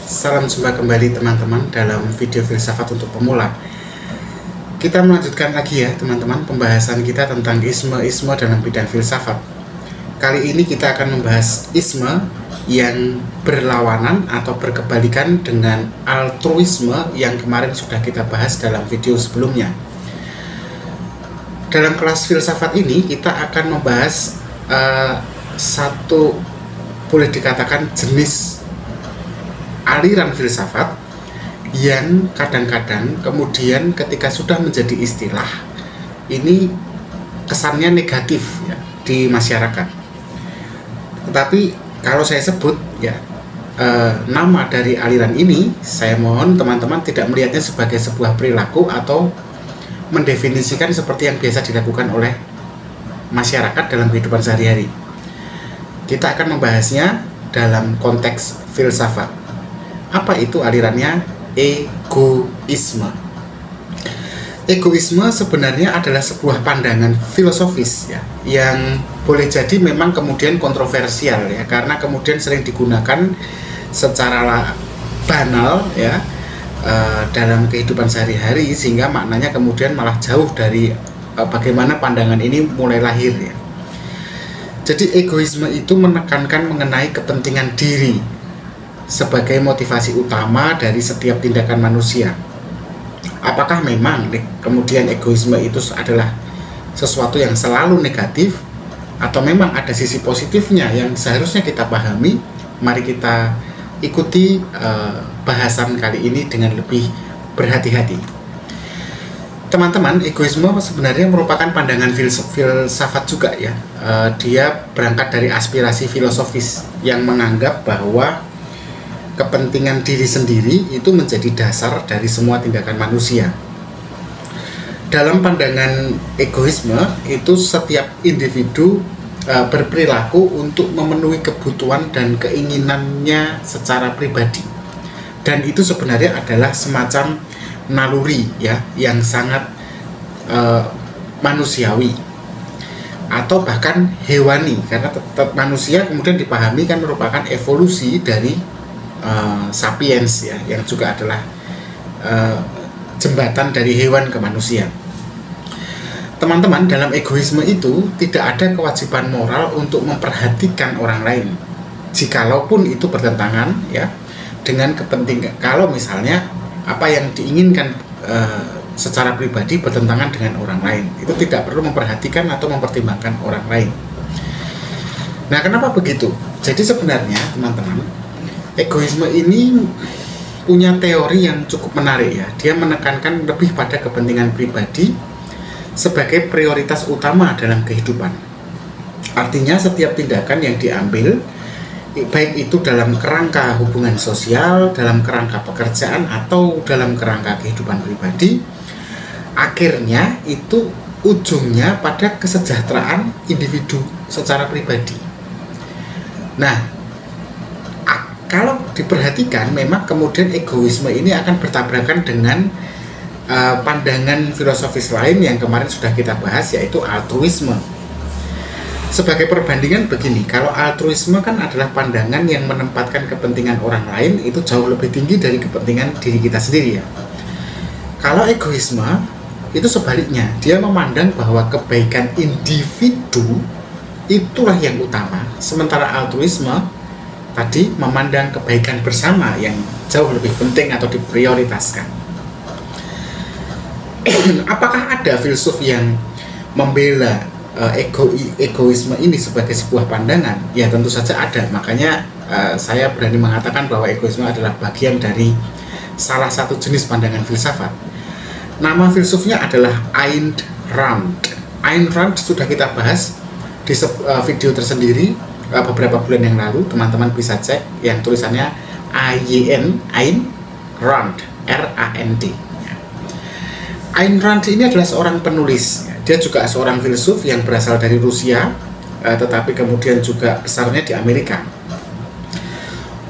Salam jumpa kembali teman-teman dalam video filsafat untuk pemula. Kita melanjutkan lagi ya teman-teman pembahasan kita tentang isme dalam bidang filsafat. Kali ini kita akan membahas isme yang berlawanan atau berkebalikan dengan altruisme yang kemarin sudah kita bahas dalam video sebelumnya. Dalam kelas filsafat ini kita akan membahas satu, boleh dikatakan, jenis aliran filsafat yang kadang-kadang kemudian ketika sudah menjadi istilah ini kesannya negatif ya, di masyarakat. Tetapi kalau saya sebut ya nama dari aliran ini, saya mohon teman-teman tidak melihatnya sebagai sebuah perilaku atau mendefinisikan seperti yang biasa dilakukan oleh masyarakat dalam kehidupan sehari-hari. Kita akan membahasnya dalam konteks filsafat. Apa itu alirannya? Egoisme. Egoisme sebenarnya adalah sebuah pandangan filosofis ya, yang boleh jadi memang kemudian kontroversial ya, karena kemudian sering digunakan secara banal ya dalam kehidupan sehari-hari, sehingga maknanya kemudian malah jauh dari bagaimana pandangan ini mulai lahir ya. Jadi egoisme itu menekankan mengenai kepentingan diri sebagai motivasi utama dari setiap tindakan manusia. Apakah memang kemudian egoisme itu adalah sesuatu yang selalu negatif, atau memang ada sisi positifnya yang seharusnya kita pahami? Mari kita ikuti bahasan kali ini dengan lebih berhati-hati. Teman-teman, egoisme sebenarnya merupakan pandangan filsafat juga ya. Dia berangkat dari aspirasi filosofis yang menganggap bahwa kepentingan diri sendiri itu menjadi dasar dari semua tindakan manusia. Dalam pandangan egoisme itu setiap individu berperilaku untuk memenuhi kebutuhan dan keinginannya secara pribadi. Dan itu sebenarnya adalah semacam naluri ya, yang sangat manusiawi atau bahkan hewani, karena tetap manusia kemudian dipahami kan merupakan evolusi dari sapiens ya, yang juga adalah jembatan dari hewan ke manusia. Teman-teman, dalam egoisme itu tidak ada kewajiban moral untuk memperhatikan orang lain, jikalaupun itu bertentangan ya dengan kepentingan. Kalau misalnya apa yang diinginkan secara pribadi bertentangan dengan orang lain, itu tidak perlu memperhatikan atau mempertimbangkan orang lain. Nah, kenapa begitu? Jadi sebenarnya teman-teman, egoisme ini punya teori yang cukup menarik ya. Dia menekankan lebih pada kepentingan pribadi sebagai prioritas utama dalam kehidupan. Artinya setiap tindakan yang diambil, baik itu dalam kerangka hubungan sosial, dalam kerangka pekerjaan, atau dalam kerangka kehidupan pribadi, akhirnya itu ujungnya pada kesejahteraan individu secara pribadi. Nah, kalau diperhatikan memang kemudian egoisme ini akan bertabrakan dengan pandangan filosofis lain yang kemarin sudah kita bahas, yaitu altruisme. Sebagai perbandingan begini, kalau altruisme kan adalah pandangan yang menempatkan kepentingan orang lain itu jauh lebih tinggi dari kepentingan diri kita sendiri ya. Kalau egoisme itu sebaliknya, dia memandang bahwa kebaikan individu itulah yang utama, sementara altruisme tadi memandang kebaikan bersama yang jauh lebih penting atau diprioritaskan. Apakah ada filsuf yang membela egoisme ini sebagai sebuah pandangan? Ya tentu saja ada. Makanya saya berani mengatakan bahwa egoisme adalah bagian dari salah satu jenis pandangan filsafat. Nama filsufnya adalah Ayn Rand. Ayn Rand sudah kita bahas di video tersendiri beberapa bulan yang lalu. Teman-teman bisa cek yang tulisannya Ayn Rand, R-A-N-D. Ayn Rand ini adalah seorang penulis. Dia juga seorang filsuf yang berasal dari Rusia, tetapi kemudian juga besarnya di Amerika.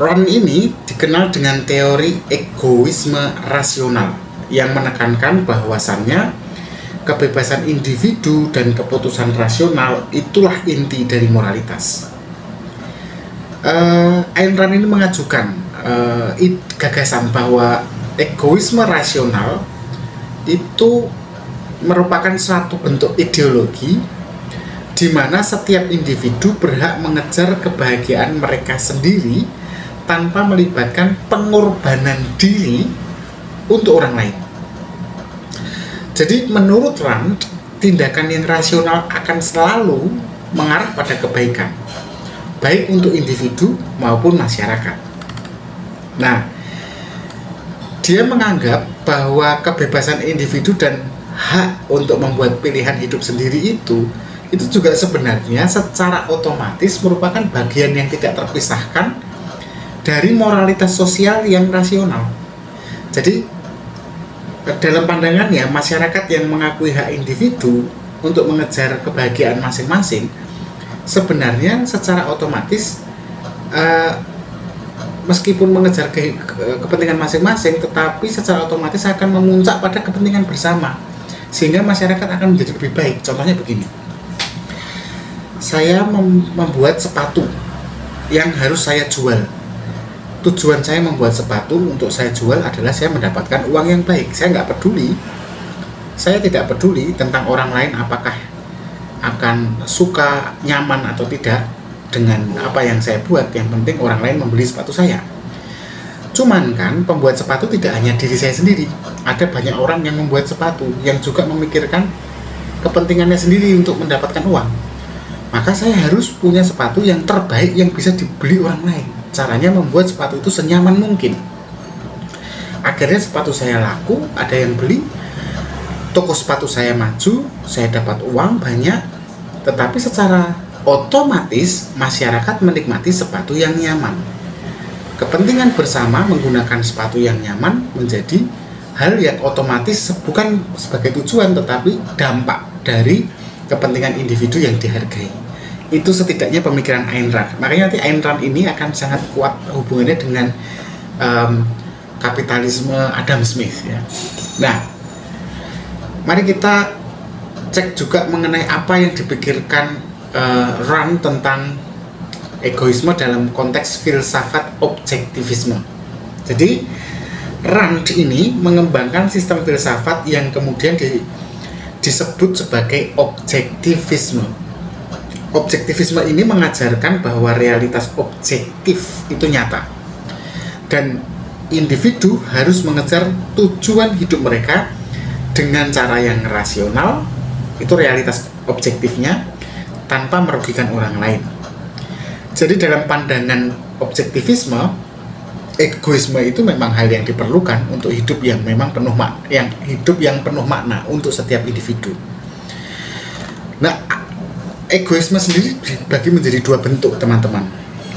Rand ini dikenal dengan teori egoisme rasional yang menekankan bahwasannya kebebasan individu dan keputusan rasional itulah inti dari moralitas. Ayn Rand ini mengajukan gagasan bahwa egoisme rasional itu merupakan suatu bentuk ideologi di mana setiap individu berhak mengejar kebahagiaan mereka sendiri tanpa melibatkan pengorbanan diri untuk orang lain. Jadi menurut Rand, tindakan yang rasional akan selalu mengarah pada kebaikan, baik untuk individu maupun masyarakat. Nah, dia menganggap bahwa kebebasan individu dan hak untuk membuat pilihan hidup sendiri itu juga sebenarnya secara otomatis merupakan bagian yang tidak terpisahkan dari moralitas sosial yang rasional. Jadi dalam pandangannya, masyarakat yang mengakui hak individu untuk mengejar kebahagiaan masing-masing sebenarnya secara otomatis meskipun mengejar kepentingan masing-masing, tetapi secara otomatis akan memuncak pada kepentingan bersama, sehingga masyarakat akan menjadi lebih baik. Contohnya begini, saya membuat sepatu yang harus saya jual. Tujuan saya membuat sepatu untuk saya jual adalah saya mendapatkan uang yang baik. Saya tidak peduli tentang orang lain apakah akan suka, nyaman atau tidak dengan apa yang saya buat. Yang penting orang lain membeli sepatu saya. Cuman kan pembuat sepatu tidak hanya diri saya sendiri, ada banyak orang yang membuat sepatu yang juga memikirkan kepentingannya sendiri untuk mendapatkan uang. Maka saya harus punya sepatu yang terbaik yang bisa dibeli orang lain. Caranya membuat sepatu itu senyaman mungkin. Akhirnya sepatu saya laku, ada yang beli, toko sepatu saya maju, saya dapat uang banyak, tetapi secara otomatis masyarakat menikmati sepatu yang nyaman. Kepentingan bersama menggunakan sepatu yang nyaman menjadi hal yang otomatis bukan sebagai tujuan, tetapi dampak dari kepentingan individu yang dihargai. Itu setidaknya pemikiran Ayn Rand. Makanya nanti Ayn Rand ini akan sangat kuat hubungannya dengan kapitalisme Adam Smith ya. Nah, mari kita cek juga mengenai apa yang dipikirkan Rand tentang egoisme dalam konteks filsafat objektivisme. Jadi Rand ini mengembangkan sistem filsafat yang kemudian disebut sebagai objektivisme. Objektivisme ini mengajarkan bahwa realitas objektif itu nyata dan individu harus mengejar tujuan hidup mereka dengan cara yang rasional, itu realitas objektifnya, tanpa merugikan orang lain. Jadi dalam pandangan objektivisme, egoisme itu memang hal yang diperlukan untuk hidup yang memang penuh penuh makna untuk setiap individu. Nah, egoisme sendiri dibagi menjadi dua bentuk, teman-teman.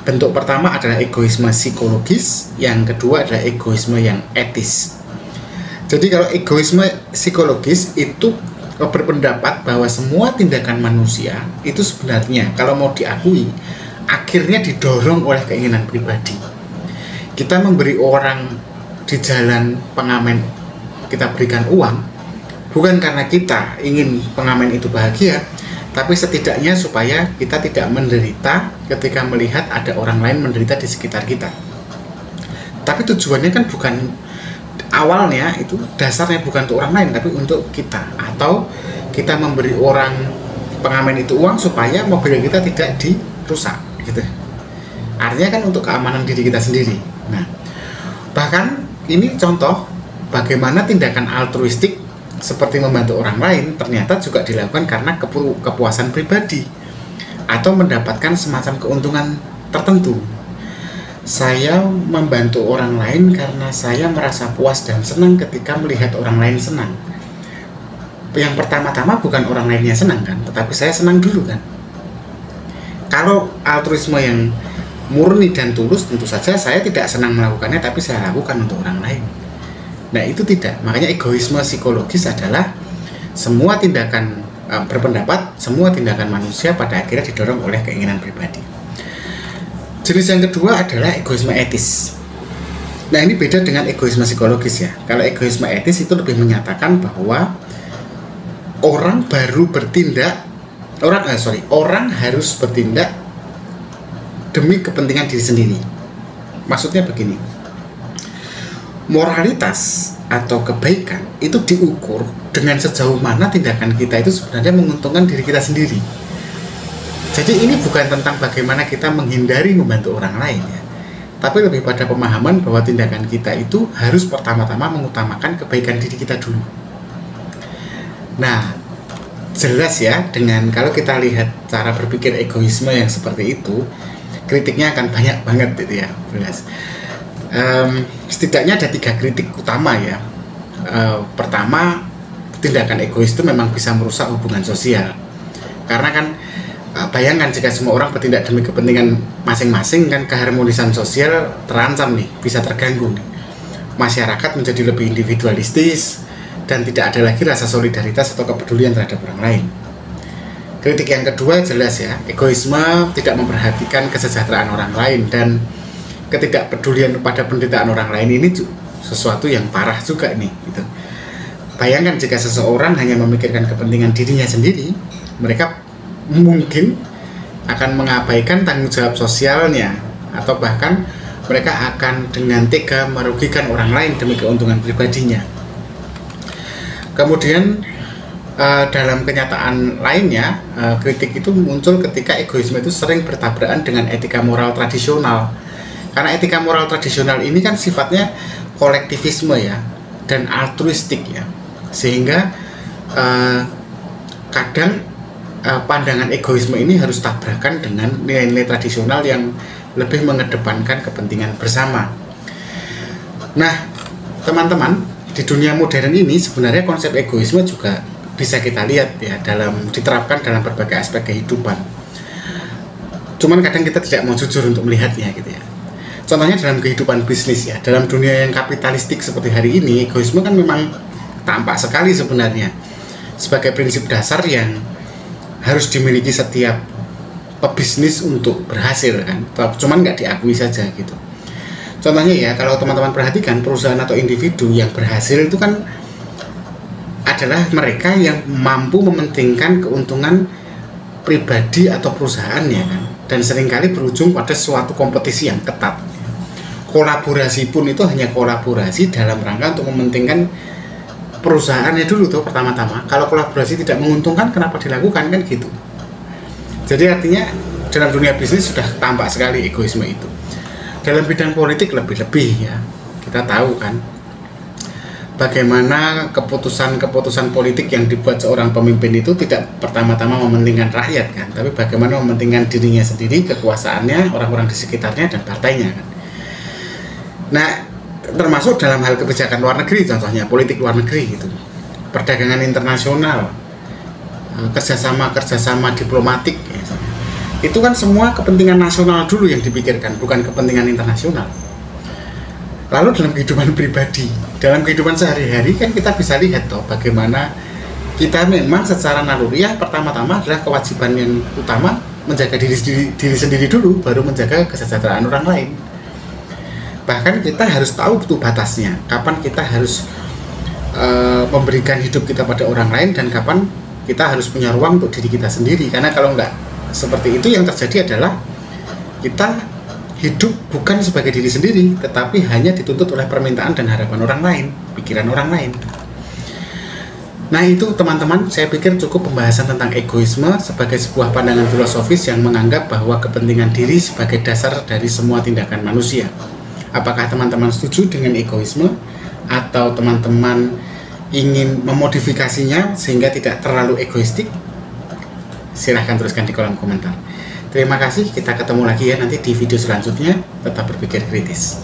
Bentuk pertama adalah egoisme psikologis, yang kedua adalah egoisme yang etis. Jadi kalau egoisme psikologis itu berpendapat bahwa semua tindakan manusia itu sebenarnya kalau mau diakui akhirnya didorong oleh keinginan pribadi. Kita memberi orang di jalan pengamen, kita berikan uang bukan karena kita ingin pengamen itu bahagia, tapi setidaknya supaya kita tidak menderita ketika melihat ada orang lain menderita di sekitar kita. Tapi tujuannya kan bukan, awalnya itu dasarnya bukan untuk orang lain tapi untuk kita, atau kita memberi orang pengamen itu uang supaya mobil kita tidak dirusak gitu. Artinya kan untuk keamanan diri kita sendiri. Nah, bahkan ini contoh bagaimana tindakan altruistik seperti membantu orang lain ternyata juga dilakukan karena kepuasan pribadi atau mendapatkan semacam keuntungan tertentu. Saya membantu orang lain karena saya merasa puas dan senang ketika melihat orang lain senang. Yang pertama-tama bukan orang lainnya senang kan, tetapi saya senang dulu kan. Kalau altruisme yang murni dan tulus, tentu saja saya tidak senang melakukannya, tapi saya lakukan untuk orang lain. Nah, itu tidak. Makanya egoisme psikologis adalah semua tindakan berpendapat, semua tindakan manusia pada akhirnya didorong oleh keinginan pribadi. Jenis yang kedua adalah egoisme etis. Nah, ini beda dengan egoisme psikologis ya. Kalau egoisme etis itu lebih menyatakan bahwa orang harus bertindak demi kepentingan diri sendiri. Maksudnya begini, moralitas atau kebaikan itu diukur dengan sejauh mana tindakan kita itu sebenarnya menguntungkan diri kita sendiri. Jadi ini bukan tentang bagaimana kita menghindari membantu orang lain ya, tapi lebih pada pemahaman bahwa tindakan kita itu harus pertama-tama mengutamakan kebaikan diri kita dulu. Nah, jelas ya, dengan kalau kita lihat cara berpikir egoisme yang seperti itu, kritiknya akan banyak banget gitu ya, jelas. Setidaknya ada 3 kritik utama ya. Pertama, tindakan egois itu memang bisa merusak hubungan sosial, karena kan bayangkan jika semua orang bertindak demi kepentingan masing-masing, kan keharmonisan sosial terancam nih, bisa terganggu nih. Masyarakat menjadi lebih individualistis dan tidak ada lagi rasa solidaritas atau kepedulian terhadap orang lain. Kritik yang kedua jelas ya, egoisme tidak memperhatikan kesejahteraan orang lain, dan ketidakpedulian kepada penderitaan orang lain ini sesuatu yang parah juga nih gitu. Bayangkan jika seseorang hanya memikirkan kepentingan dirinya sendiri, mereka mungkin akan mengabaikan tanggung jawab sosialnya, atau bahkan mereka akan dengan tega merugikan orang lain demi keuntungan pribadinya. Kemudian dalam kenyataan lainnya, kritik itu muncul ketika egoisme itu sering bertabrakan dengan etika moral tradisional. Karena etika moral tradisional ini kan sifatnya kolektivisme ya, dan altruistik ya, sehingga kadang pandangan egoisme ini harus tabrakan dengan nilai-nilai tradisional yang lebih mengedepankan kepentingan bersama. Nah, teman-teman, di dunia modern ini sebenarnya konsep egoisme juga bisa kita lihat ya, diterapkan dalam berbagai aspek kehidupan. Cuman kadang kita tidak mau jujur untuk melihatnya gitu ya. Contohnya dalam kehidupan bisnis ya, dalam dunia yang kapitalistik seperti hari ini, egoisme kan memang tampak sekali sebenarnya sebagai prinsip dasar yang harus dimiliki setiap pebisnis untuk berhasil kan, cuman nggak diakui saja gitu. Contohnya ya, kalau teman-teman perhatikan perusahaan atau individu yang berhasil itu kan adalah mereka yang mampu mementingkan keuntungan pribadi atau perusahaannya kan, dan seringkali berujung pada suatu kompetisi yang ketat. Kolaborasi pun itu hanya kolaborasi dalam rangka untuk mementingkan perusahaannya dulu tuh pertama-tama. Kalau kolaborasi tidak menguntungkan, kenapa dilakukan kan gitu. Jadi artinya dalam dunia bisnis sudah tampak sekali egoisme itu. Dalam bidang politik lebih-lebih ya, kita tahu kan bagaimana keputusan-keputusan politik yang dibuat seorang pemimpin itu tidak pertama-tama mementingkan rakyat kan, tapi bagaimana mementingkan dirinya sendiri, kekuasaannya, orang-orang di sekitarnya, dan partainya kan. Nah, termasuk dalam hal kebijakan luar negeri, contohnya politik luar negeri gitu, perdagangan internasional, kerjasama diplomatik ya. Itu kan semua kepentingan nasional dulu yang dipikirkan, bukan kepentingan internasional. Lalu dalam kehidupan pribadi, dalam kehidupan sehari-hari kan kita bisa lihat toh bagaimana kita memang secara naluriah pertama-tama adalah kewajiban yang utama menjaga diri sendiri dulu, baru menjaga kesejahteraan orang lain. Bahkan kita harus tahu betul batasnya, kapan kita harus memberikan hidup kita pada orang lain, dan kapan kita harus punya ruang untuk diri kita sendiri. Karena kalau enggak seperti itu, yang terjadi adalah kita hidup bukan sebagai diri sendiri, tetapi hanya dituntut oleh permintaan dan harapan orang lain, pikiran orang lain. Nah itu teman-teman, saya pikir cukup pembahasan tentang egoisme sebagai sebuah pandangan filosofis yang menganggap bahwa kepentingan diri sebagai dasar dari semua tindakan manusia. Apakah teman-teman setuju dengan egoisme, atau teman-teman ingin memodifikasinya sehingga tidak terlalu egoistik? Silahkan tuliskan di kolom komentar. Terima kasih, kita ketemu lagi ya nanti di video selanjutnya. Tetap berpikir kritis.